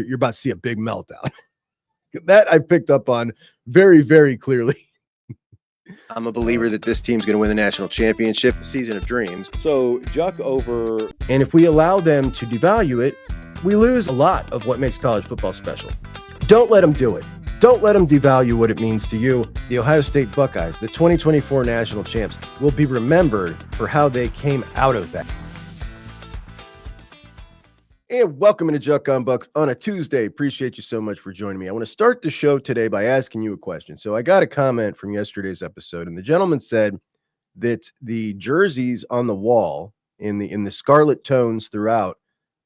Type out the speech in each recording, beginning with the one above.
you're about to see a big meltdown. That I picked up on very, very clearly. I'm a believer that this team's going to win the national championship, the season of dreams. So JUCK over. And if we allow them to devalue it, we lose a lot of what makes college football special. Don't let them do it. Don't let them devalue what it means to you. The Ohio State Buckeyes, the 2024 national champs, will be remembered for how they came out of that. And welcome into JUCK on Bucks on a Tuesday. Appreciate you so much for joining me. I want to start the show today by asking you a question. So I got a comment from yesterday's episode, and the gentleman said that the jerseys on the wall in the scarlet tones throughout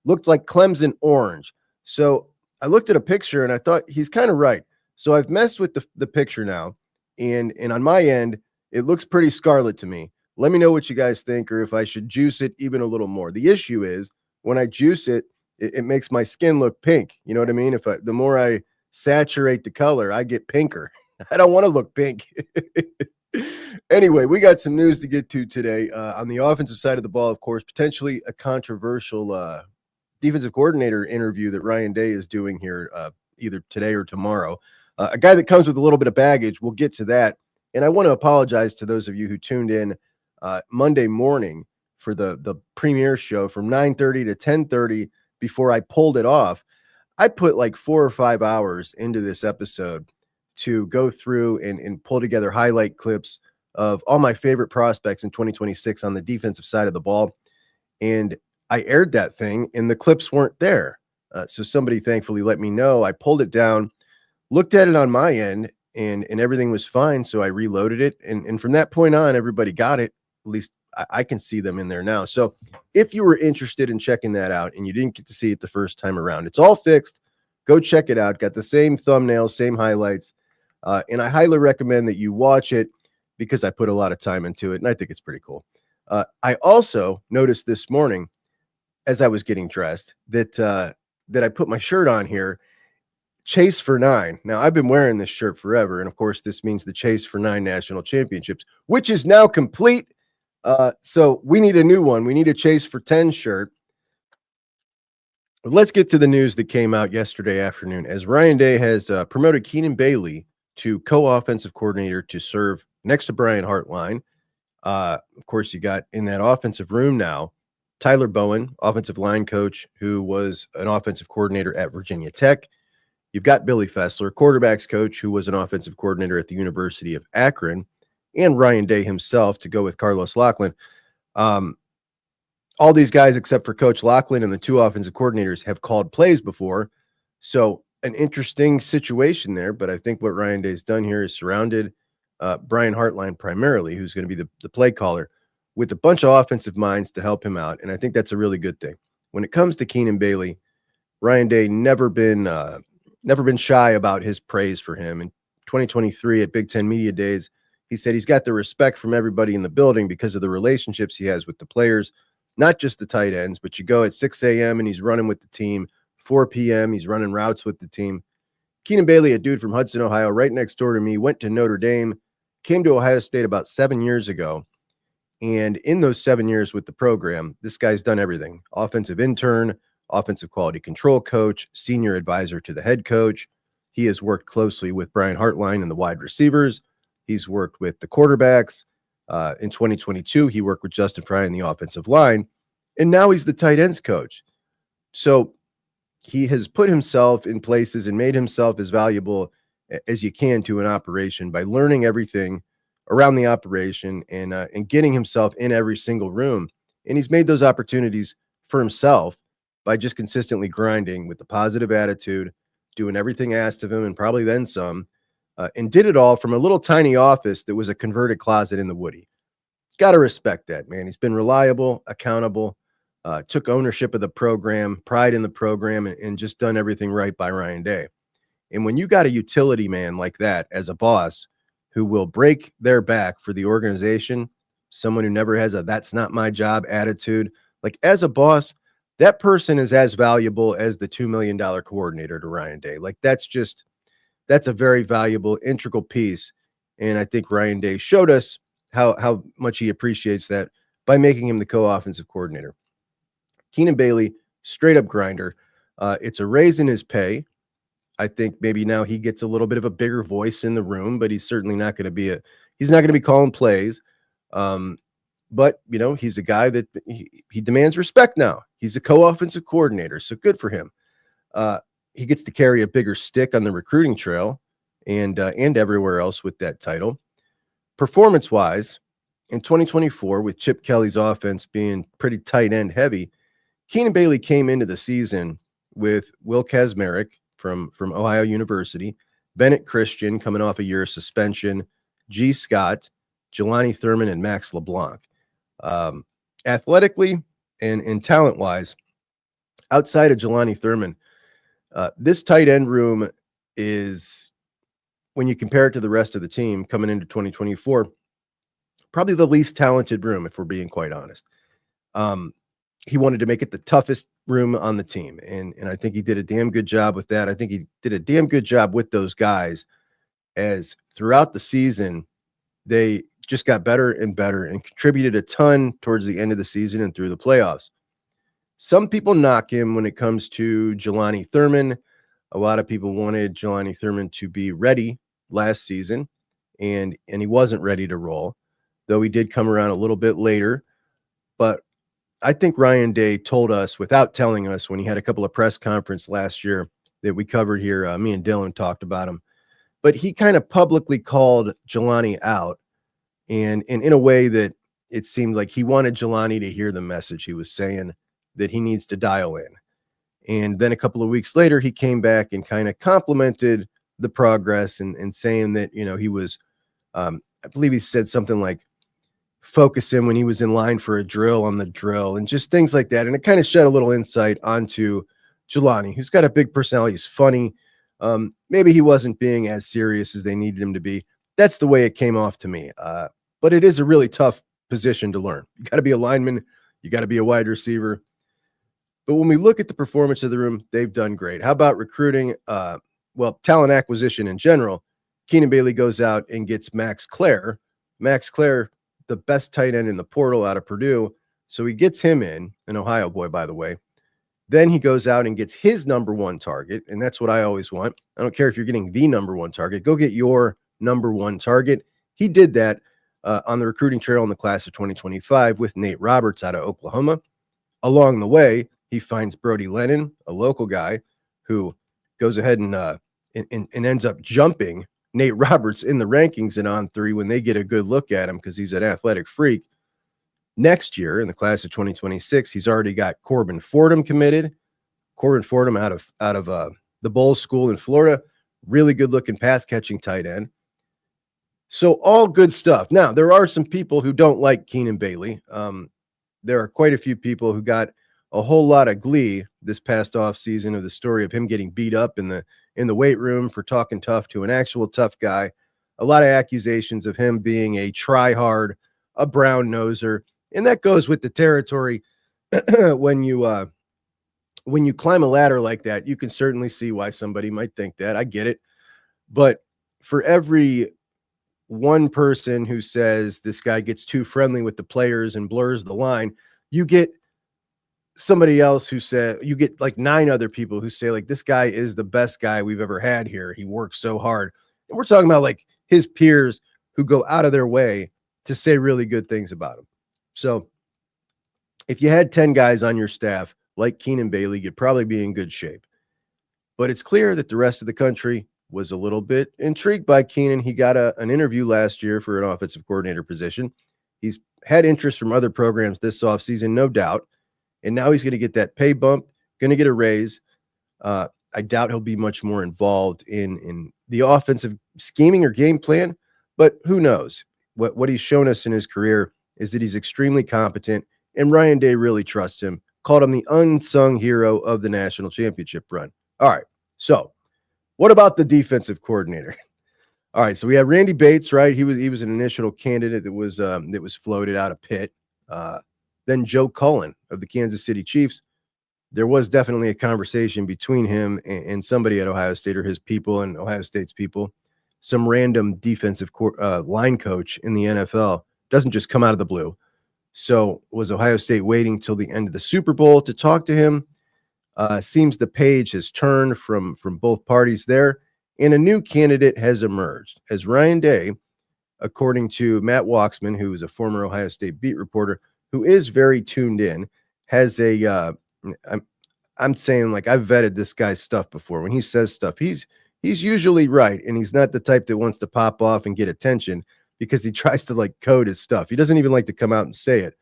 looked like Clemson orange. So I looked at a picture and I thought he's kind of right. So I've messed with the picture now, and on my end, it looks pretty scarlet to me. Let me know what you guys think, or if I should juice it even a little more. The issue is when I juice it, it makes my skin look pink. You know what I mean? The more I saturate the color, I get pinker. I don't want to look pink. Anyway, we got some news to get to today. On the offensive side of the ball, of course, potentially a controversial defensive coordinator interview that Ryan Day is doing here either today or tomorrow. A guy that comes with a little bit of baggage. We'll get to that. And I want to apologize to those of you who tuned in Monday morning for the premiere show from 9:30 to 10:30 before I pulled it off. I put like 4 or 5 hours into this episode to go through and pull together highlight clips of all my favorite prospects in 2026 on the defensive side of the ball. And I aired that thing and the clips weren't there. So somebody thankfully let me know. I pulled it down, looked at it on my end, and everything was fine. So I reloaded it. And from that point on, everybody got it. At least I can see them in there now. So if you were interested in checking that out and you didn't get to see it the first time around, it's all fixed. Go check it out. Got the same thumbnails, same highlights. And I highly recommend that you watch it because I put a lot of time into it and I think it's pretty cool. I also noticed this morning as I was getting dressed that I put my shirt on here, Chase for 9. Now I've been wearing this shirt forever. And of course this means the Chase for 9 national championships, which is now complete. So we need a new one. We need a Chase for 10 shirt. But let's get to the news that came out yesterday afternoon as Ryan Day has promoted Keenan Bailey to co-offensive coordinator to serve next to Brian Hartline. Of course, you got in that offensive room now, Tyler Bowen, offensive line coach, who was an offensive coordinator at Virginia Tech. You've got Billy Fessler, quarterbacks coach, who was an offensive coordinator at the University of Akron, and Ryan Day himself to go with Carlos Loughlin. All these guys, except for Coach Loughlin and the two offensive coordinators, have called plays before. So an interesting situation there. But I think what Ryan Day's done here is surrounded Brian Hartline primarily, who's going to be the play caller, with a bunch of offensive minds to help him out. And I think that's a really good thing. When it comes to Keenan Bailey, Ryan Day never been shy about his praise for him. In 2023 at Big Ten Media Days, he said he's got the respect from everybody in the building because of the relationships he has with the players, not just the tight ends, but you go at 6 a.m. and he's running with the team. 4 p.m. he's running routes with the team. Keenan Bailey, a dude from Hudson, Ohio, right next door to me, went to Notre Dame, came to Ohio State about 7 years ago. And in those 7 years with the program, this guy's done everything. Offensive intern, offensive quality control coach, senior advisor to the head coach. He has worked closely with Brian Hartline and the wide receivers. He's worked with the quarterbacks. In 2022, he worked with Justin Fry in the offensive line. And now he's the tight ends coach. So he has put himself in places and made himself as valuable as you can to an operation by learning everything around the operation and getting himself in every single room. And he's made those opportunities for himself by just consistently grinding with the positive attitude, doing everything asked of him and probably then some. And did it all from a little tiny office that was a converted closet in the Woody. Got to respect that, man. He's been reliable, accountable, took ownership of the program, pride in the program, and just done everything right by Ryan Day. And when you got a utility man like that as a boss who will break their back for the organization, someone who never has a "that's not my job" attitude, like as a boss, that person is as valuable as the $2 million coordinator to Ryan Day. Like that's a very valuable, integral piece. And I think Ryan Day showed us how much he appreciates that by making him the co-offensive coordinator. Keenan Bailey, straight up grinder. It's a raise in his pay. I think maybe now he gets a little bit of a bigger voice in the room, but he's certainly not going to be he's not going to be calling plays. But he's a guy that he demands respect now. He's a co-offensive coordinator, so good for him. He gets to carry a bigger stick on the recruiting trail and everywhere else with that title. Performance-wise, in 2024, with Chip Kelly's offense being pretty tight end heavy, Keenan Bailey came into the season with Will Kazmarek from Ohio University, Bennett Christian coming off a year of suspension, G. Scott, Jelani Thurman, and Max LeBlanc. Athletically and talent-wise, outside of Jelani Thurman, this tight end room is, when you compare it to the rest of the team coming into 2024, probably the least talented room, if we're being quite honest. He wanted to make it the toughest room on the team, and I think he did a damn good job with that. I think he did a damn good job with those guys, as throughout the season, they just got better and better and contributed a ton towards the end of the season and through the playoffs. Some people knock him when it comes to Jelani Thurman. A lot of people wanted Jelani Thurman to be ready last season, and he wasn't ready to roll, though he did come around a little bit later. But I think Ryan Day told us, without telling us, when he had a couple of press conferences last year that we covered here, me and Dylan talked about him, but he kind of publicly called Jelani out, and in a way that it seemed like he wanted Jelani to hear the message he was saying, that he needs to dial in. And then a couple of weeks later, he came back and kind of complimented the progress and saying that, he was, I believe he said something like, focus him when he was in line for a drill on the drill and just things like that. And it kind of shed a little insight onto Jelani, who's got a big personality. He's funny. Maybe he wasn't being as serious as they needed him to be. That's the way it came off to me. But it is a really tough position to learn. You got to be a lineman. You got to be a wide receiver. But when we look at the performance of the room, they've done great. How about recruiting? Talent acquisition in general. Keenan Bailey goes out and gets Max Clare. Max Clare, the best tight end in the portal out of Purdue. So he gets him in, an Ohio boy, by the way. Then he goes out and gets his number one target. And that's what I always want. I don't care if you're getting the number one target. Go get your number one target. He did that on the recruiting trail in the class of 2025 with Nate Roberts out of Oklahoma. Along the way, he finds Brody Lennon, a local guy, who goes ahead and ends up jumping Nate Roberts in the rankings and on 3 when they get a good look at him because he's an athletic freak. Next year, in the class of 2026, he's already got Corbin Fordham committed. Corbin Fordham out of the Bowles School in Florida. Really good-looking pass-catching tight end. So all good stuff. Now, there are some people who don't like Keenan Bailey. There are quite a few people who got a whole lot of glee this past offseason of the story of him getting beat up in the weight room for talking tough to an actual tough guy. A lot of accusations of him being a try-hard, a brown-noser, and that goes with the territory. When you climb a ladder like that, you can certainly see why somebody might think that. I get it. But for every one person who says this guy gets too friendly with the players and blurs the line, you get somebody else who said, you get like 9 other people who say, like, this guy is the best guy we've ever had here. He works so hard. And we're talking about like his peers who go out of their way to say really good things about him. So if you had 10 guys on your staff like Keenan Bailey, you'd probably be in good shape. But it's clear that the rest of the country was a little bit intrigued by Keenan. He got an interview last year for an offensive coordinator position. He's had interest from other programs this offseason, no doubt. And now he's going to get that pay bump, going to get a raise. I doubt he'll be much more involved in the offensive scheming or game plan, but who knows? What he's shown us in his career is that he's extremely competent, and Ryan Day really trusts him. Called him the unsung hero of the national championship run. All right, so what about the defensive coordinator? All right, so we have Randy Bates, right? He was an initial candidate that was floated out of Pitt. Then Joe Cullen of the Kansas City Chiefs. There was definitely a conversation between him and somebody at Ohio State, or his people and Ohio State's people. Some random defensive line coach in the NFL doesn't just come out of the blue. So was Ohio State waiting till the end of the Super Bowl to talk to him? Seems the page has turned from both parties there, and a new candidate has emerged as Ryan Day, according to Matt Walksman, who is a former Ohio State beat reporter who is very tuned in, has a I'm saying, like, I've vetted this guy's stuff before. When he says stuff, he's usually right, and he's not the type that wants to pop off and get attention because he tries to, like, code his stuff. He doesn't even like to come out and say it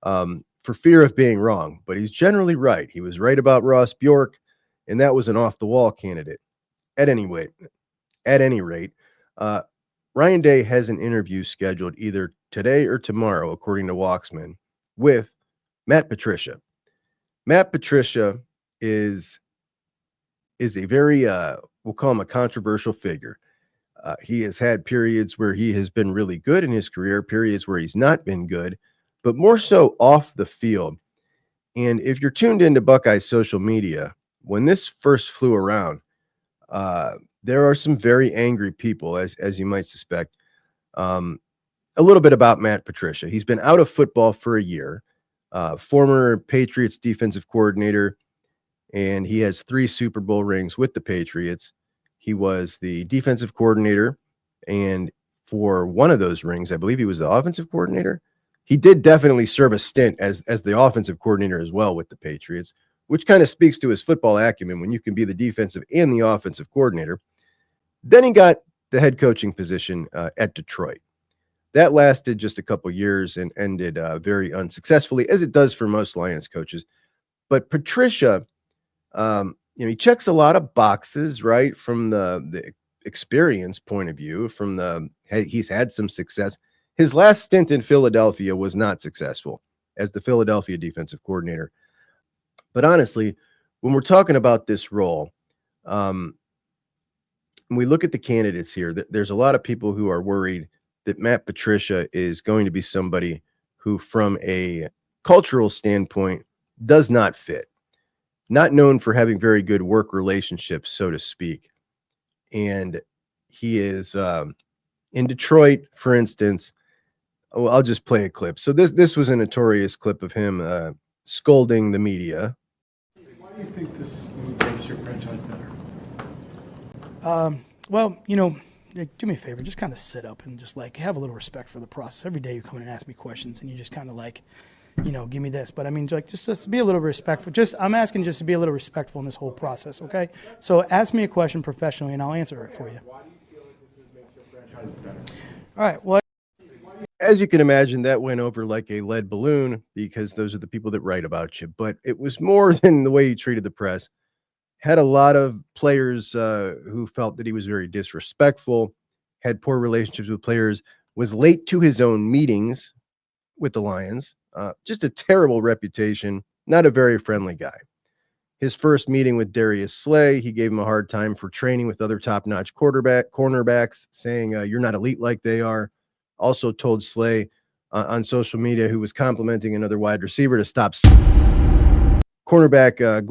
for fear of being wrong, but he's generally right. He was right about Ross Bjork, and that was an off-the-wall candidate. At any rate, Ryan Day has an interview scheduled either today or tomorrow, according to Walksman, with Matt Patricia. Matt Patricia is a very, we'll call him a controversial figure. He has had periods where he has been really good in his career, periods where he's not been good, but more so off the field. And if you're tuned into Buckeye social media, when this first flew around, there are some very angry people, as you might suspect. A little bit about Matt Patricia. He's been out of football for a year, former Patriots defensive coordinator, and he has 3 Super Bowl rings with the Patriots. He was the defensive coordinator, and for one of those rings, I believe he was the offensive coordinator. He did definitely serve a stint as the offensive coordinator as well with the Patriots, which kind of speaks to his football acumen when you can be the defensive and the offensive coordinator. Then he got the head coaching position at Detroit. That lasted just a couple years and ended very unsuccessfully, as it does for most Lions coaches. But Patricia, he checks a lot of boxes, right? From the experience point of view, he's had some success. His last stint in Philadelphia was not successful as the Philadelphia defensive coordinator. But honestly, when we're talking about this role, when we look at the candidates here, there's a lot of people who are worried that Matt Patricia is going to be somebody who, from a cultural standpoint, does not fit. Not known for having very good work relationships, so to speak. And he is in Detroit, for instance. I'll just play a clip. So this was a notorious clip of him scolding the media. Why do you think this makes your franchise better? Well, do me a favor, just kind of sit up and just like have a little respect for the process. Every day you come in and ask me questions and you just kind of like, give me this. But I mean, like, just be a little respectful. I'm asking just to be a little respectful in this whole process, okay? So ask me a question professionally and I'll answer it for you. Why do you feel like this makes your franchise better? All right, well. As you can imagine, that went over like a lead balloon because those are the people that write about you. But it was more than the way he treated the press. Had a lot of players who felt that he was very disrespectful, had poor relationships with players, was late to his own meetings with the Lions. Just a terrible reputation, not a very friendly guy. His first meeting with Darius Slay, he gave him a hard time for training with other top-notch cornerbacks, saying you're not elite like they are. Also told Slay on social media, who was complimenting another wide receiver, to stop. Cornerback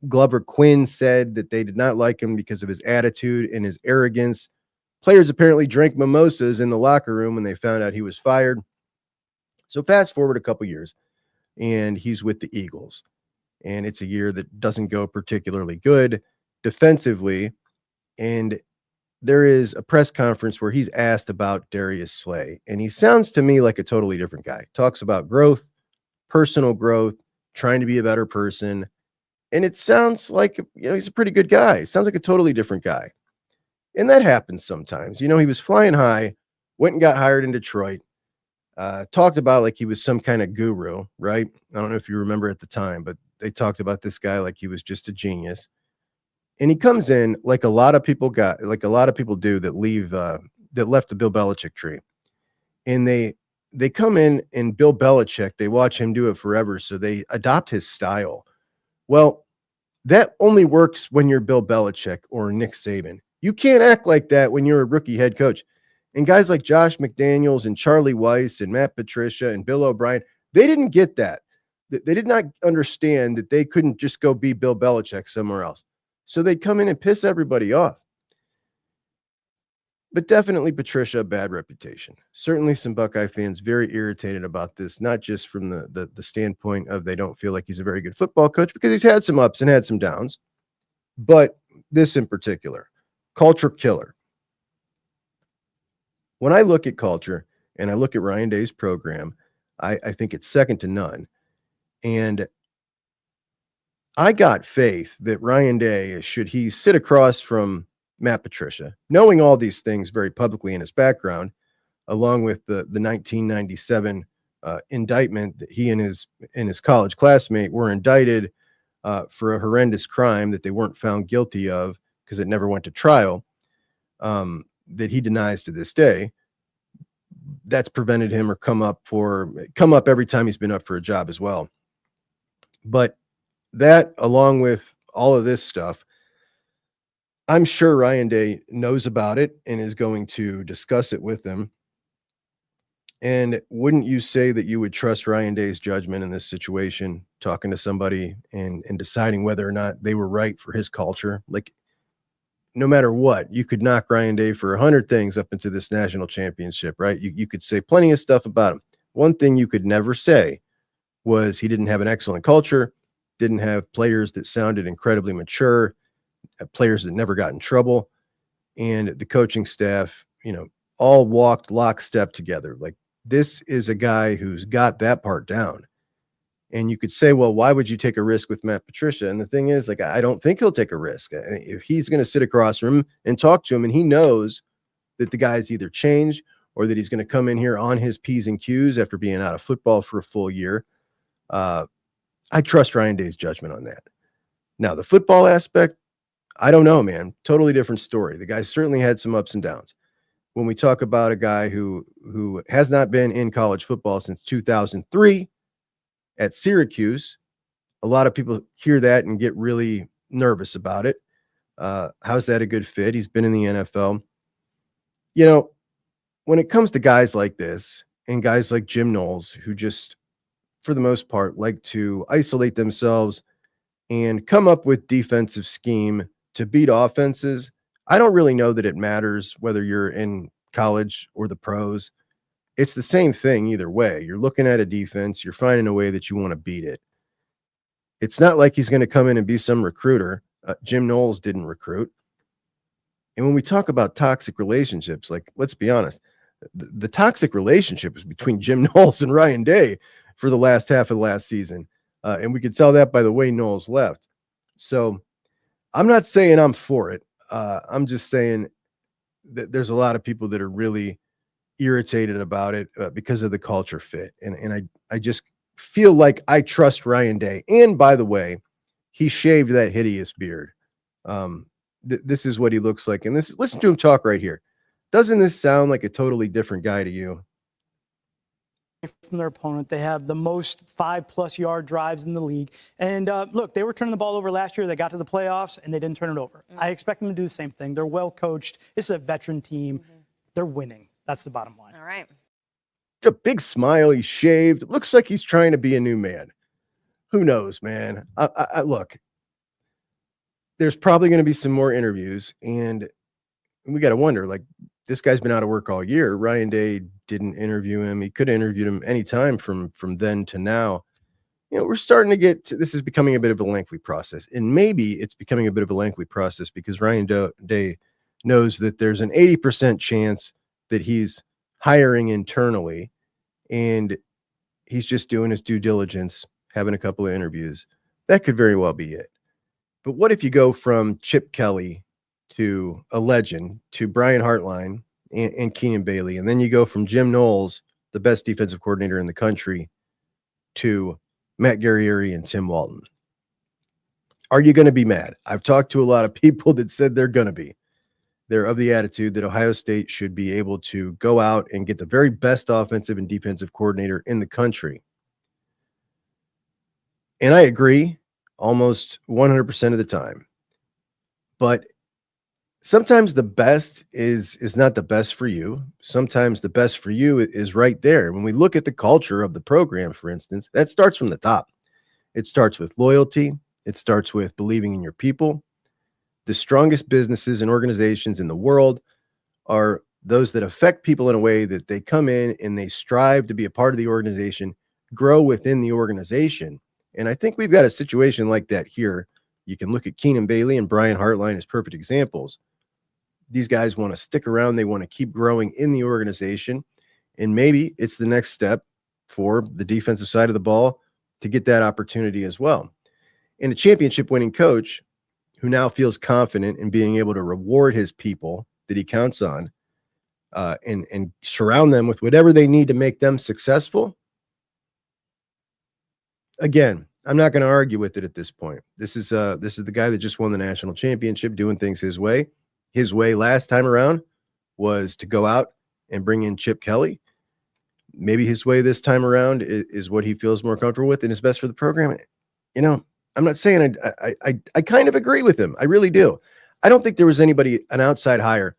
Glover Quinn said that they did not like him because of his attitude and his arrogance. Players apparently drank mimosas in the locker room when they found out he was fired. So fast forward a couple years, and he's with the Eagles. And it's a year that doesn't go particularly good defensively. And there is a press conference where he's asked about Darius Slay. And he sounds to me like a totally different guy. Talks about growth, personal growth, trying to be a better person. And it sounds like, he's a pretty good guy. Sounds like a totally different guy. And that happens sometimes. He was flying high, went and got hired in Detroit, talked about like he was some kind of guru, right? I don't know if you remember at the time, but they talked about this guy like he was just a genius. And he comes in like a lot of people do that left the Bill Belichick tree. And they come in, and Bill Belichick, they watch him do it forever, so they adopt his style. Well, that only works when you're Bill Belichick or Nick Saban. You can't act like that when you're a rookie head coach. And guys like Josh McDaniels and Charlie Weiss and Matt Patricia and Bill O'Brien, they didn't get that. They did not understand that they couldn't just go be Bill Belichick somewhere else. So they'd come in and piss everybody off. But definitely Patricia, a bad reputation. Certainly some Buckeye fans very irritated about this, not just from the standpoint of they don't feel like he's a very good football coach, because he's had some ups and had some downs, but this in particular, culture killer. When I look at culture and I look at Ryan Day's program, I think it's second to none. And I got faith that Ryan Day, should he sit across from Matt Patricia, knowing all these things very publicly in his background, along with the 1997 indictment that he and his college classmate were indicted for a horrendous crime that they weren't found guilty of because it never went to trial, that he denies to this day. That's prevented him or come up every time he's been up for a job as well. But that, along with all of this stuff, I'm sure Ryan Day knows about it and is going to discuss it with them. And wouldn't you say that you would trust Ryan Day's judgment in this situation, talking to somebody and deciding whether or not they were right for his culture? Like, no matter what, you could knock Ryan Day for 100 things up into this national championship, right? You could say plenty of stuff about him. One thing you could never say was he didn't have an excellent culture, didn't have players that sounded incredibly mature, players that never got in trouble, and the coaching staff, all walked lockstep together. Like, this is a guy who's got that part down. And you could say, well, why would you take a risk with Matt Patricia? And the thing is, like, I don't think he'll take a risk. If he's going to sit across from him and talk to him, and he knows that the guy's either changed or that he's going to come in here on his P's and Q's after being out of football for a full year, I trust Ryan Day's judgment on that. Now, the football aspect, I don't know, man. Totally different story. The guy certainly had some ups and downs. When we talk about a guy who has not been in college football since 2003 at Syracuse, a lot of people hear that and get really nervous about it. How's that a good fit? He's been in the NFL. When it comes to guys like this and guys like Jim Knowles, who just, for the most part, like to isolate themselves and come up with defensive scheme to beat offenses, I don't really know that it matters whether you're in college or the pros. It's the same thing either way. You're looking at a defense, you're finding a way that you want to beat it. It's not like he's going to come in and be some recruiter. Jim Knowles didn't recruit. And when we talk about toxic relationships, like, let's be honest, the toxic relationship is between Jim Knowles and Ryan Day for the last half of the last season. And we could tell that by the way Knowles left. So I'm not saying I'm for it. I'm just saying that there's a lot of people that are really irritated about it because of the culture fit. And I just feel like I trust Ryan Day. And by the way, he shaved that hideous beard. This is what he looks like. And listen to him talk right here. Doesn't this sound like a totally different guy to you? From their opponent, they have the most 5+ yard drives in the league. And look, they were turning the ball over last year. They got to the playoffs and they didn't turn it over. I expect them to do the same thing. They're well coached. This is a veteran team. They're winning. That's the bottom line. All right. A big smile. He's shaved. Looks like he's trying to be a new man. Who knows, man? I look, there's probably going to be some more interviews, and we got to wonder, like, this guy's been out of work all year. Ryan Day didn't interview him. He could have interviewed him anytime from then to now. We're starting to get to, this is becoming a bit of a lengthy process, and maybe it's becoming a bit of a lengthy process because Ryan Day knows that there's an 80% chance that he's hiring internally, and he's just doing his due diligence, having a couple of interviews. That could very well be it. But what if you go from Chip Kelly to a legend to Brian Hartline and Keenan Bailey, and then you go from Jim Knowles, the best defensive coordinator in the country, to Matt Guerrieri and Tim Walton? Are you going to be mad? I've talked to a lot of people that said they're going to be. They're of the attitude that Ohio State should be able to go out and get the very best offensive and defensive coordinator in the country. And I agree almost 100% of the time. But sometimes the best is not the best for you. Sometimes the best for you is right there. When we look at the culture of the program, for instance, that starts from the top. It starts with loyalty. It starts with believing in your people. The strongest businesses and organizations in the world are those that affect people in a way that they come in and they strive to be a part of the organization, grow within the organization. And I think we've got a situation like that here. You can look at Keenan Bailey and Brian Hartline as perfect examples. These guys want to stick around. They want to keep growing in the organization. And maybe it's the next step for the defensive side of the ball to get that opportunity as well. And a championship winning coach who now feels confident in being able to reward his people that he counts on and surround them with whatever they need to make them successful. Again, I'm not going to argue with it at this point. This is the guy that just won the national championship, doing things his way. His way last time around was to go out and bring in Chip Kelly. Maybe his way this time around is what he feels more comfortable with and is best for the program. You know, I'm not saying I kind of agree with him. I really do. I don't think there was anybody, an outside hire.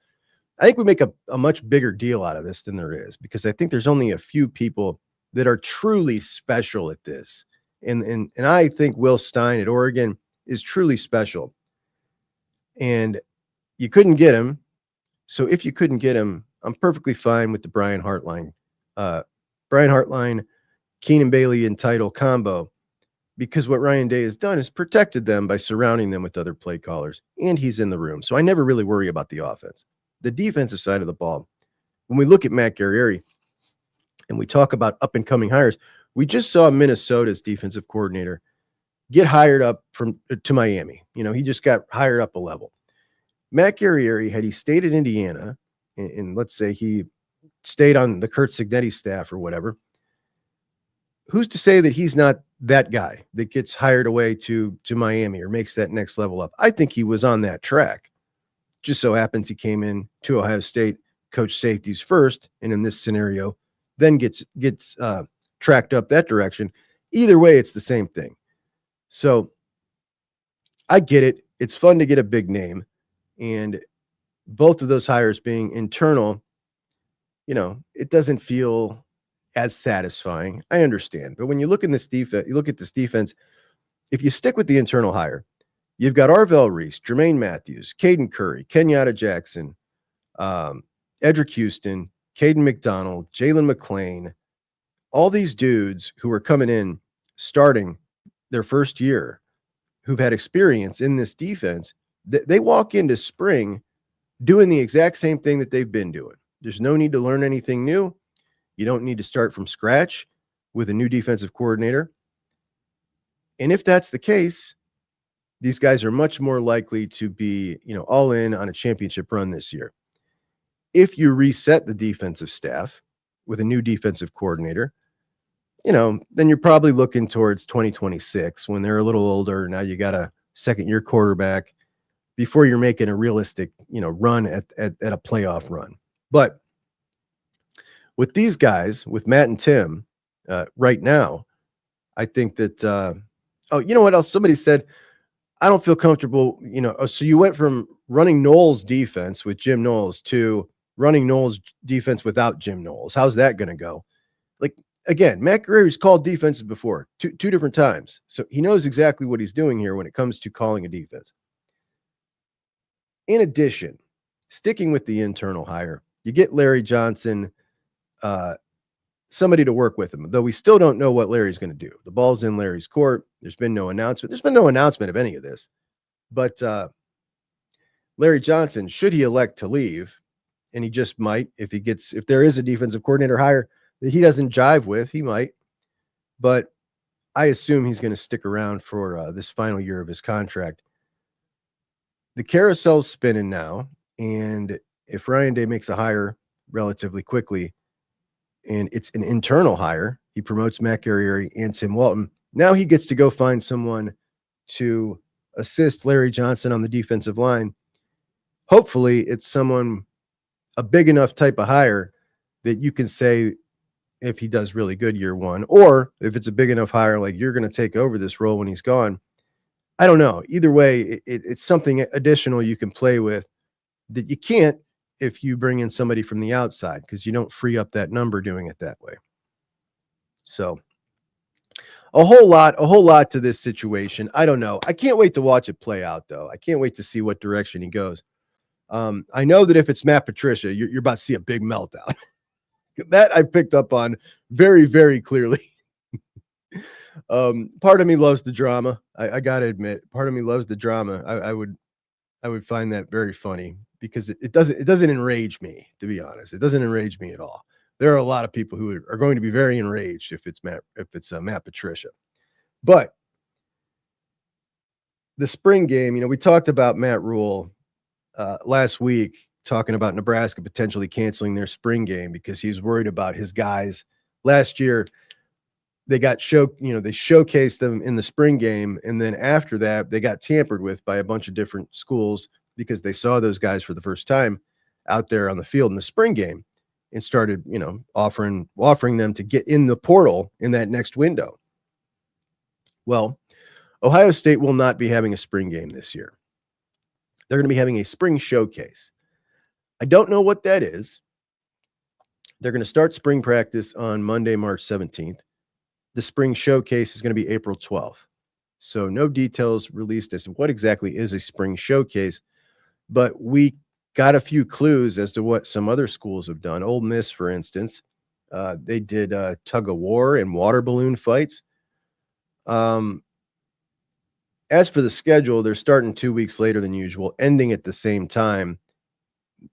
I think we make a much bigger deal out of this than there is, because I think there's only a few people that are truly special at this. And I think Will Stein at Oregon is truly special. And you couldn't get him. So if you couldn't get him, I'm perfectly fine with the Brian Hartline, Keenan Bailey and title combo, because what Ryan Day has done is protected them by surrounding them with other play callers, and he's in the room. So I never really worry about the offense. The defensive side of the ball, when we look at Matt Guerrieri and we talk about up and coming hires, we just saw Minnesota's defensive coordinator get hired up to Miami. You know, he just got hired up a level. Matt Guerrieri, had he stayed at Indiana, and let's say he stayed on the Kurt Cignetti staff or whatever, who's to say that he's not that guy that gets hired away to Miami or makes that next level up? I think he was on that track. Just so happens he came in to Ohio State, coach safeties first, and in this scenario, then gets tracked up that direction. Either way, it's the same thing. So I get it. It's fun to get a big name, and both of those hires being internal, you know, it doesn't feel as satisfying. I understand. But when you look in this defense, you look at this defense, if you stick with the internal hire, you've got Arvell Reese, Jermaine Matthews, Caden Curry, Kenyatta Jackson, Edric Houston, Caden McDonald, Jalen McClain, all these dudes who are coming in, starting their first year, who've had experience in this defense, they walk into spring doing the exact same thing that they've been doing. There's no need to learn anything new. You don't need to start from scratch with a new defensive coordinator. And if that's the case, these guys are much more likely to be, you know, all in on a championship run this year. If you reset the defensive staff with a new defensive coordinator, you know, then you're probably looking towards 2026 when they're a little older. Now you got a second-year quarterback before you're making a realistic, you know, run at a playoff run. But with these guys, with Matt and Tim, right now, I think that, oh, you know what else? Somebody said, I don't feel comfortable, you know, so you went from running Knowles defense with Jim Knowles to running Knowles defense without Jim Knowles. How's that going to go? Like, again, Matt Guerrieri's called defenses before, two different times. So he knows exactly what he's doing here when it comes to calling a defense. In addition, sticking with the internal hire, you get Larry Johnson, somebody to work with him, though we still don't know what Larry's going to do. The ball's in Larry's court. There's been no announcement. There's been no announcement of any of this. But Larry Johnson, should he elect to leave, and he just might, if there is a defensive coordinator hire that he doesn't jive with, he might. But I assume he's going to stick around for this final year of his contract. The carousel's spinning now, and if Ryan Day makes a hire relatively quickly, and it's an internal hire, he promotes Matt Guerrieri and Tim Walton. Now he gets to go find someone to assist Larry Johnson on the defensive line. Hopefully it's someone, a big enough type of hire that you can say if he does really good year one, or if it's a big enough hire, like you're going to take over this role when he's gone. I don't know. Either way, it's something additional you can play with that you can't if you bring in somebody from the outside, because you don't free up that number doing it that way. So a whole lot to this situation. I don't know. I can't wait to watch it play out, though. I can't wait to see what direction he goes. I know that if it's Matt Patricia, you're about to see a big meltdown. That I picked up on very, very clearly. Part of me loves the drama. I gotta admit, part of me loves the drama. I would find that very funny because it doesn't enrage me, to be honest. It doesn't enrage me at all. There are a lot of people who are going to be very enraged if it's Matt Patricia. But the spring game, we talked about Matt Rule last week, talking about Nebraska potentially canceling their spring game because he's worried about his guys. Last year, they got they showcased them in the spring game, and then after that, they got tampered with by a bunch of different schools because they saw those guys for the first time out there on the field in the spring game and started, offering them to get in the portal in that next window. Well, Ohio State will not be having a spring game this year. They're going to be having a spring showcase. I don't know what that is. They're going to start spring practice on Monday, March 17th. The spring showcase is going to be April 12th. So no details released as to what exactly is a spring showcase, but we got a few clues as to what some other schools have done. Ole Miss, for instance, they did tug of war and water balloon fights. As for the schedule, they're starting 2 weeks later than usual, ending at the same time.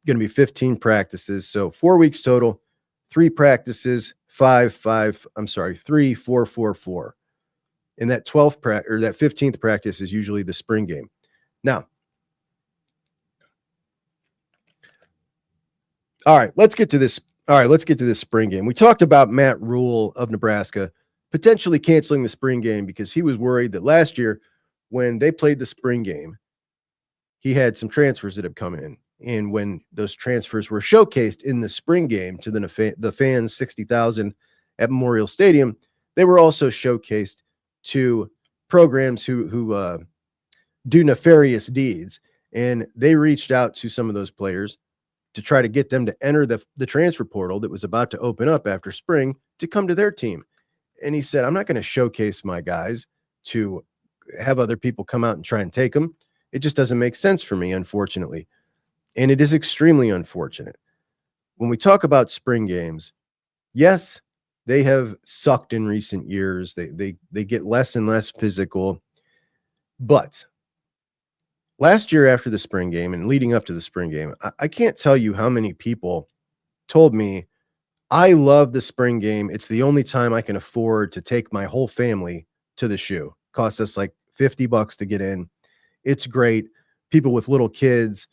Going to be 15 practices. So 4 weeks total, 3 practices, 3, 4, 4, 4. And that 15th practice is usually the spring game. Now, let's get to this spring game. We talked about Matt Rule of Nebraska potentially canceling the spring game because he was worried that last year when they played the spring game, he had some transfers that have come in. And when those transfers were showcased in the spring game to the fans, 60,000 at Memorial Stadium, they were also showcased to programs who do nefarious deeds. And they reached out to some of those players to try to get them to enter the transfer portal that was about to open up after spring to come to their team. And he said, I'm not going to showcase my guys to have other people come out and try and take them. It just doesn't make sense for me, unfortunately. And it is extremely unfortunate. When we talk about spring games, yes, they have sucked in recent years. They get less and less physical. But last year after the spring game and leading up to the spring game, I can't tell you how many people told me, I love the spring game. It's the only time I can afford to take my whole family to the shoe. Cost us like $50 to get in. It's great. People with little kids.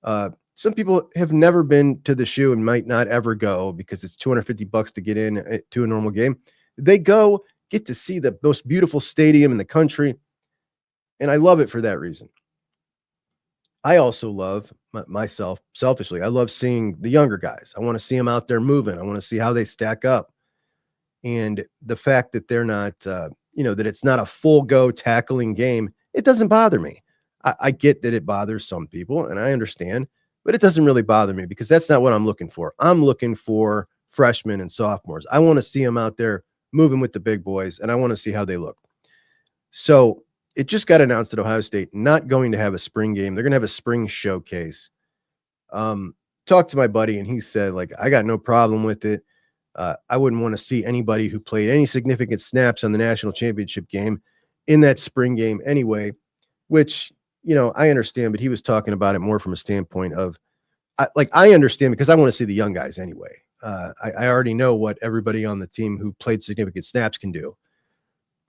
Some people have never been to the shoe and might not ever go because it's $250 to get in to a normal game. They go, get to see the most beautiful stadium in the country. And I love it for that reason. I also love myself selfishly. I love seeing the younger guys. I want to see them out there moving. I want to see how they stack up. And the fact that they're not, that it's not a full go tackling game, it doesn't bother me. I get that it bothers some people and I understand, but it doesn't really bother me because that's not what I'm looking for. I'm looking for freshmen and sophomores. I want to see them out there moving with the big boys and I want to see how they look. So it just got announced that Ohio State not going to have a spring game. They're going to have a spring showcase. Talked to my buddy and he said, I got no problem with it. I wouldn't want to see anybody who played any significant snaps on the national championship game in that spring game anyway, which, I understand, but he was talking about it more from a standpoint of I understand because I want to see the young guys anyway. I already know what everybody on the team who played significant snaps can do.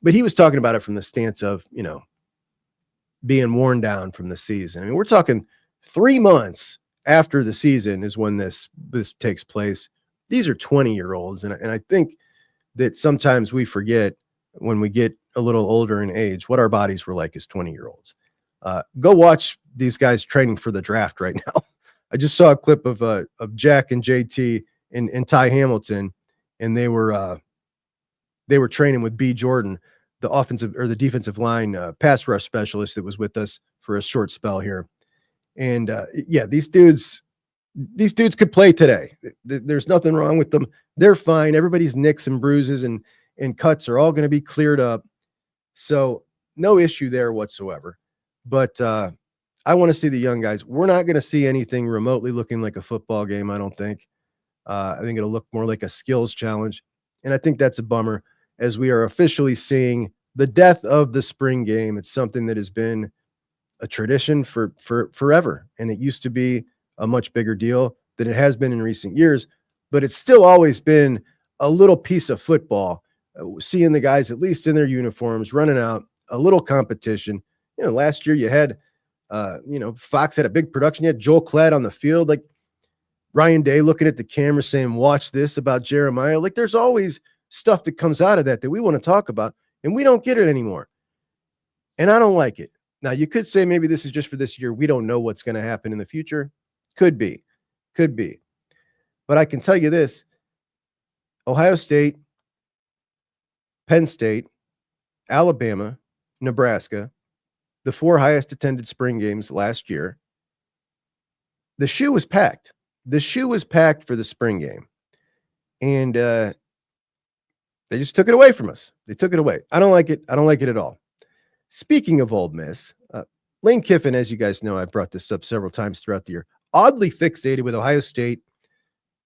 But he was talking about it from the stance of, being worn down from the season. I mean, we're talking 3 months after the season is when this takes place. These are 20-year-olds. And I think that sometimes we forget when we get a little older in age, what our bodies were like as 20-year-olds. Go watch these guys training for the draft right now. I just saw a clip of Jack and JT and Ty Hamilton, and they were training with B. Jordan, the offensive or the defensive line pass rush specialist that was with us for a short spell here. And these dudes could play today. There's nothing wrong with them. They're fine. Everybody's nicks and bruises and cuts are all going to be cleared up. So no issue there whatsoever. But I want to see the young guys. We're not going to see anything remotely looking like a football game, I don't think. I think it'll look more like a skills challenge. And I think that's a bummer as we are officially seeing the death of the spring game. It's something that has been a tradition for forever. And it used to be a much bigger deal than it has been in recent years, but it's still always been a little piece of football, seeing the guys, at least in their uniforms, running out, a little competition. Last year you had, Fox had a big production. You had Joel Klatt on the field, like Ryan Day looking at the camera saying, watch this about Jeremiah. Like there's always stuff that comes out of that we want to talk about, and we don't get it anymore. And I don't like it. Now, you could say maybe this is just for this year. We don't know what's going to happen in the future. Could be. But I can tell you this: Ohio State, Penn State, Alabama, Nebraska, the 4 highest attended spring games last year. The shoe was packed. The shoe was packed for the spring game. And they just took it away from us. They took it away. I don't like it. I don't like it at all. Speaking of Ole Miss, Lane Kiffin, as you guys know, I've brought this up several times throughout the year, oddly fixated with Ohio State,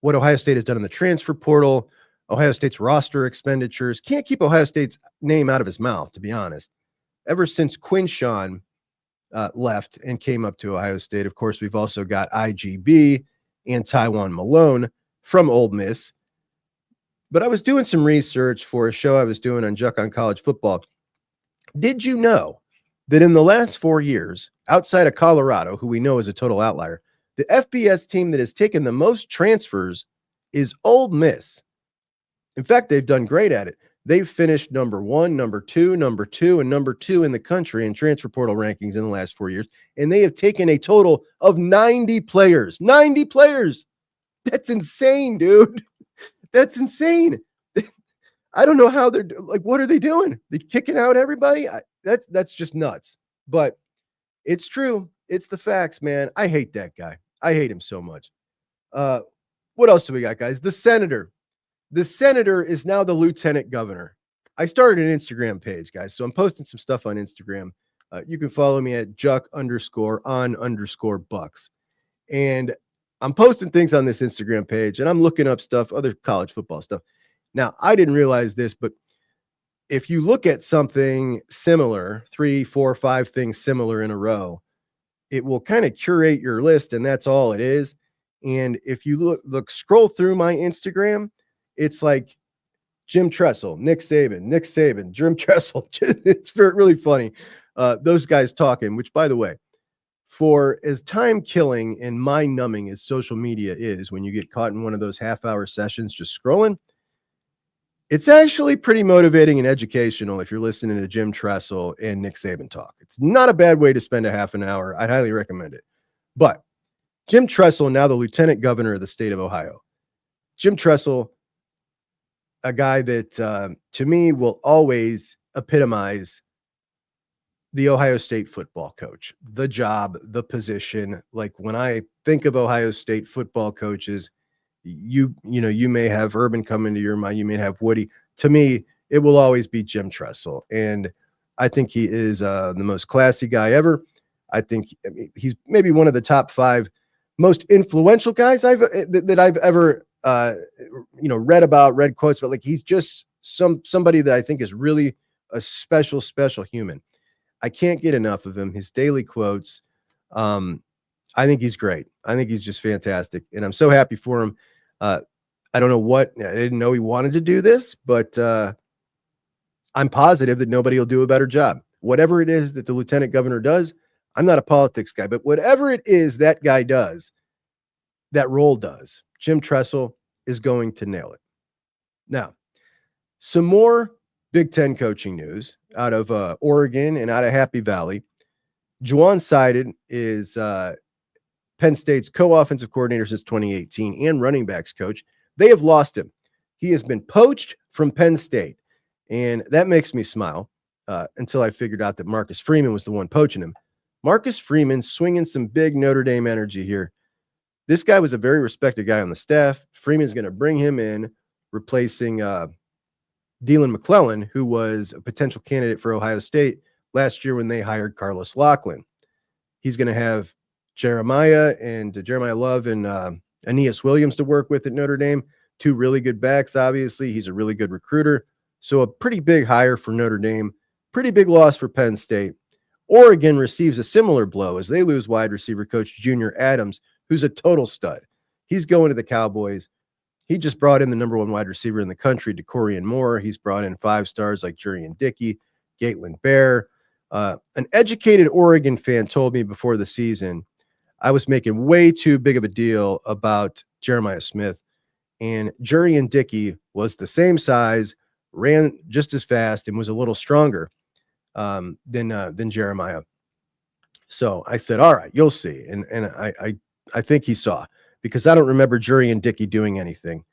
what Ohio State has done in the transfer portal, Ohio State's roster expenditures. Can't keep Ohio State's name out of his mouth, to be honest. Ever since Quinshawn left and came up to Ohio State, of course, we've also got IGB and Taiwan Malone from Ole Miss. But I was doing some research for a show I was doing on JUCK on College Football. Did you know that in the last 4 years, outside of Colorado, who we know is a total outlier, the FBS team that has taken the most transfers is Ole Miss? In fact, they've done great at it. They've finished number 1, number 2, and number 2 in the country in transfer portal rankings in the last 4 years. And they have taken a total of 90 players. 90 players. That's insane, dude. That's insane. I don't know how they're like, what are they doing? They're kicking out everybody. That's just nuts, but it's true. It's the facts, man. I hate that guy. I hate him so much. What else do we got, guys? The senator is now the lieutenant governor. I started an Instagram page, guys. So I'm posting some stuff on Instagram. You can follow me at JUCK_on_Bucks. And I'm posting things on this Instagram page, and I'm looking up stuff, other college football stuff. Now, I didn't realize this, but if you look at something similar, 3, 4, 5 things similar in a row, it will kind of curate your list, and that's all it is. And if you scroll through my Instagram, it's like Jim Trestle, Nick Saban, Jim Trestle. It's really funny. Those guys talking, which, by the way, for as time killing and mind numbing as social media is, when you get caught in one of those half-hour sessions just scrolling, it's actually pretty motivating and educational if you're listening to Jim Trestle and Nick Saban talk. It's not a bad way to spend a half an hour. I'd highly recommend it. But Jim Trestle, now the lieutenant governor of the state of Ohio. Jim Trestle, a guy that to me will always epitomize the Ohio State football coach, the job, the position. Like when I think of Ohio State football coaches, you may have Urban come into your mind, you may have Woody. To me, it will always be Jim Trestle. And I think he is the most classy guy ever. I think he's maybe one of the top 5 most influential guys that I've ever read about, read quotes, but like he's just somebody that I think is really a special human. I can't get enough of him. His daily quotes. I think he's great. I think he's just fantastic. And I'm so happy for him. I don't know I didn't know he wanted to do this, but I'm positive that nobody will do a better job. Whatever it is that the lieutenant governor does, I'm not a politics guy, but whatever it is that guy does, that role does, Jim Trestle is going to nail it. Now, some more Big Ten coaching news out of Oregon and out of Happy Valley. Juwan Seiden is Penn State's co-offensive coordinator since 2018 and running backs coach. They have lost him. He has been poached from Penn State, and that makes me smile until I figured out that Marcus Freeman was the one poaching him. Marcus Freeman swinging some big Notre Dame energy here. This guy was a very respected guy on the staff. Freeman's going to bring him in, replacing Dylan McClellan, who was a potential candidate for Ohio State last year when they hired Carlos Loughlin. He's going to have Jeremiah Love and Aeneas Williams to work with at Notre Dame. Two really good backs, obviously. He's a really good recruiter. So a pretty big hire for Notre Dame, pretty big loss for Penn State. Oregon receives a similar blow as they lose wide receiver coach Junior Adams, who's a total stud. He's going to the Cowboys. He just brought in the number one wide receiver in the country, DeCorian Moore. He's brought in 5 stars like Jurian Dickey, Gatelin Bear. An educated Oregon fan told me before the season I was making way too big of a deal about Jeremiah Smith, and Jurian Dickey was the same size, ran just as fast, and was a little stronger than Jeremiah. So I said, all right, you'll see. And I think he saw, because I don't remember Jurian Dickey doing anything.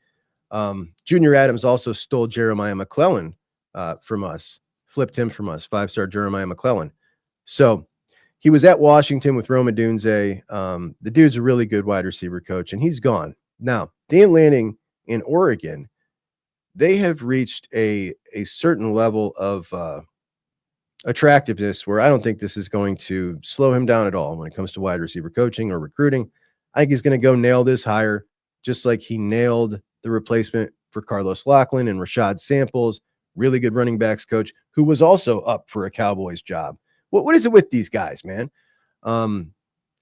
Junior Adams also stole Jeremiah McClellan from us, flipped him from us, 5-star Jeremiah McClellan. So he was at Washington with Roma Dunze. The dude's a really good wide receiver coach, and he's gone. Now, Dan Lanning in Oregon, they have reached a certain level of attractiveness where I don't think this is going to slow him down at all when it comes to wide receiver coaching or recruiting. I think he's going to go nail this hire, just like he nailed the replacement for Carlos Loughlin and Rashad Samples, really good running backs coach, who was also up for a Cowboys job. What is it with these guys, man?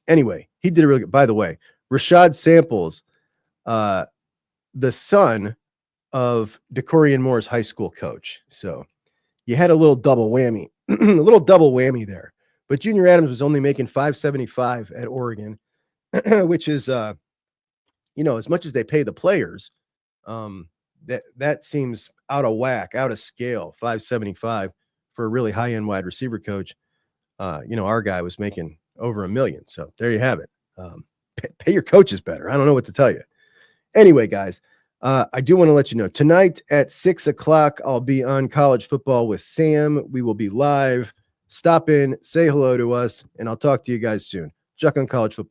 Anyway, he did a really good. By the way, Rashad Samples, the son of DeCorian Moore's high school coach. So you had a little double whammy, there. But Junior Adams was only making $575 at Oregon, which is, as much as they pay the players, that seems out of whack, out of scale. $575 for a really high-end wide receiver coach. Our guy was making over $1 million. So there you have it. Pay your coaches better. I don't know what to tell you. Anyway, guys, I do want to let you know tonight at 6:00, I'll be on College Football with Sam. We will be live. Stop in, say hello to us, and I'll talk to you guys soon. JUCK on College Football.